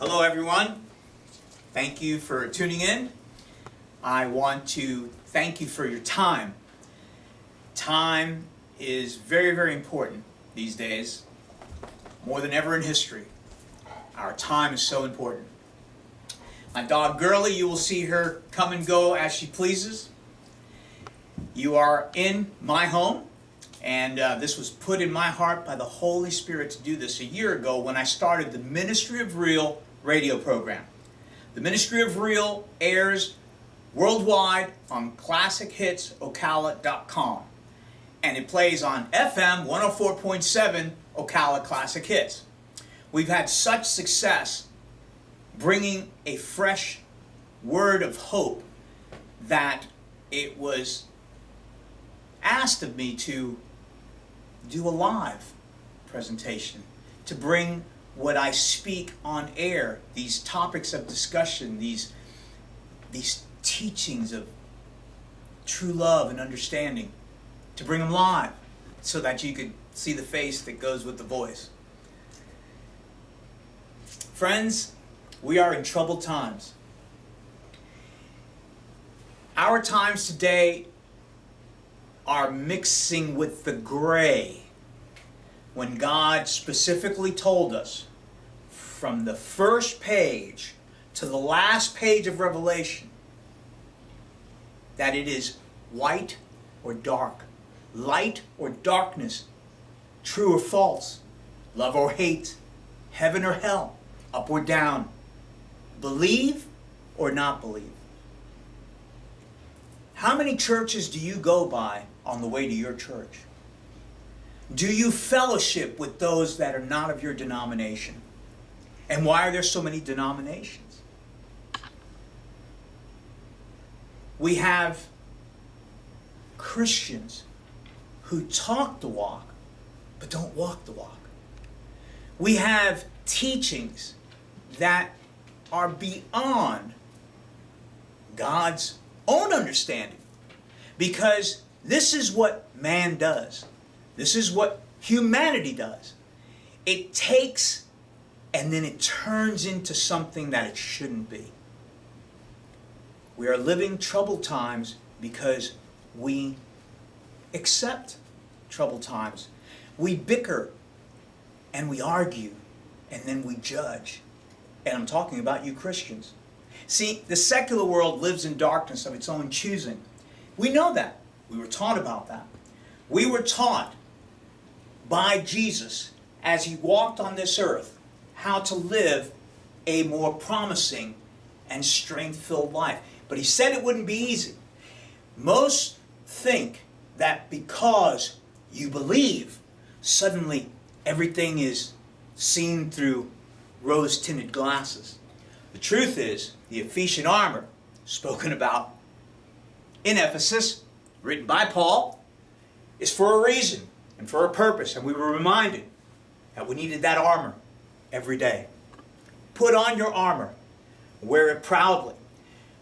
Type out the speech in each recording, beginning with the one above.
Hello everyone. Thank you for tuning in. I want to thank you for your time. Time is very, very important these days, more than ever in history. Our time is so important. My dog Girlie, you will see her come and go as she pleases. You are in my home, and this was put in my heart by the Holy Spirit to do this a year ago when I started the Ministry of Real radio program. The Ministry of Real airs worldwide on ClassicHitsOcala.com, and it plays on FM 104.7 Ocala Classic Hits. We've had such success bringing a fresh word of hope that it was asked of me to do a live presentation, to bring what I speak on air, these topics of discussion, these teachings of true love and understanding, to bring them live so that you could see the face that goes with the voice. Friends, we are in troubled times. Our times today are mixing with the gray, when God specifically told us from the first page to the last page of Revelation that it is white or dark, light or darkness, true or false, love or hate, heaven or hell, up or down, believe or not believe. How many churches do you go by on the way to your church? Do you fellowship with those that are not of your denomination? And why are there so many denominations? We have Christians who talk the walk, but don't walk the walk. We have teachings that are beyond God's own understanding, because this is what man does. This is what humanity does. It takes and then it turns into something that it shouldn't be. We are living troubled times because we accept troubled times. We bicker and we argue and then we judge. And I'm talking about you Christians. See, the secular world lives in darkness of its own choosing. We know that. We were taught about that. We were taught by Jesus as he walked on this earth how to live a more promising and strength-filled life. But he said it wouldn't be easy. Most think that because you believe, suddenly everything is seen through rose-tinted glasses. The truth is, the Ephesian armor, spoken about in Ephesus, written by Paul, is for a reason and for a purpose. And we were reminded that we needed that armor every day. Put on your armor. Wear it proudly.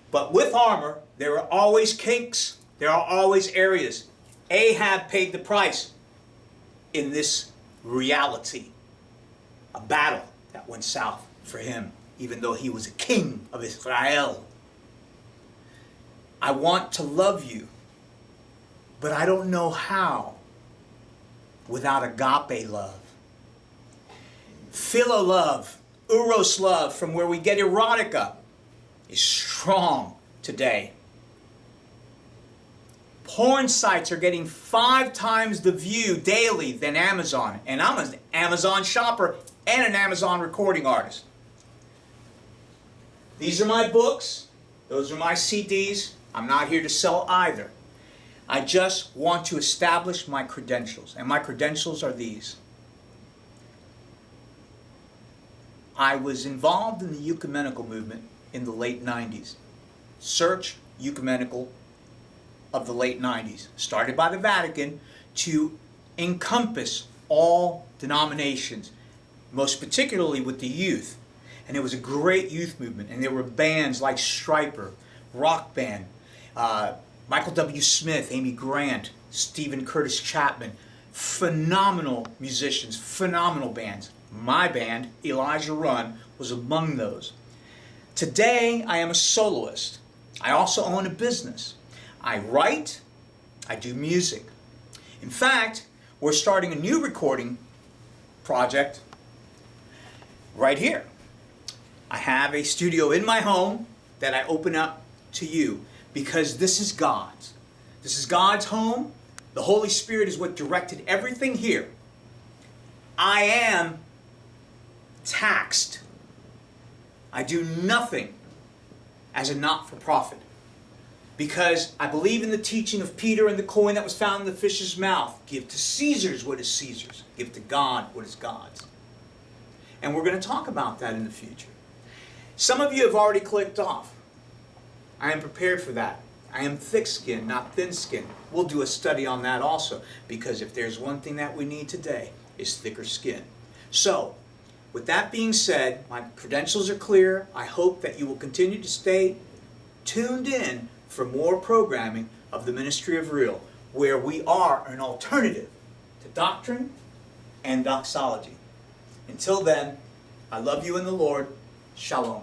But with armor, there are always kinks. There are always areas. Ahab paid the price in this reality. A battle that went south for him, even though he was a king of Israel. I want to love you, but I don't know how without agape love. Philo love, eros love, from where we get erotica, is strong today. Porn sites are getting 5 times the view daily than Amazon. And I'm an Amazon shopper and an Amazon recording artist. These are my books. Those are my CDs. I'm not here to sell either. I just want to establish my credentials. And my credentials are these. I was involved in the ecumenical movement in the late 90s. Search ecumenical of the late 90s. Started by the Vatican to encompass all denominations, most particularly with the youth. And it was a great youth movement. And there were bands like Stryper, Rock Band, Michael W. Smith, Amy Grant, Stephen Curtis Chapman. Phenomenal musicians, phenomenal bands. My band, Elijah Run, was among those. Today, I am a soloist. I also own a business. I write, I do music. In fact, we're starting a new recording project right here. I have a studio in my home that I open up to you because this is God's. This is God's home. The Holy Spirit is what directed everything here. I am taxed. I do nothing as a not-for-profit because I believe in the teaching of Peter and the coin that was found in the fish's mouth. Give to Caesar's what is Caesar's. Give to God what is God's. And we're going to talk about that in the future. Some of you have already clicked off. I am prepared for that. I am thick-skinned, not thin-skinned. We'll do a study on that also, because if there's one thing that we need today, is thicker skin. So, with that being said, my credentials are clear. I hope that you will continue to stay tuned in for more programming of the Ministry of Real, where we are an alternative to doctrine and doxology. Until then, I love you in the Lord. Shalom.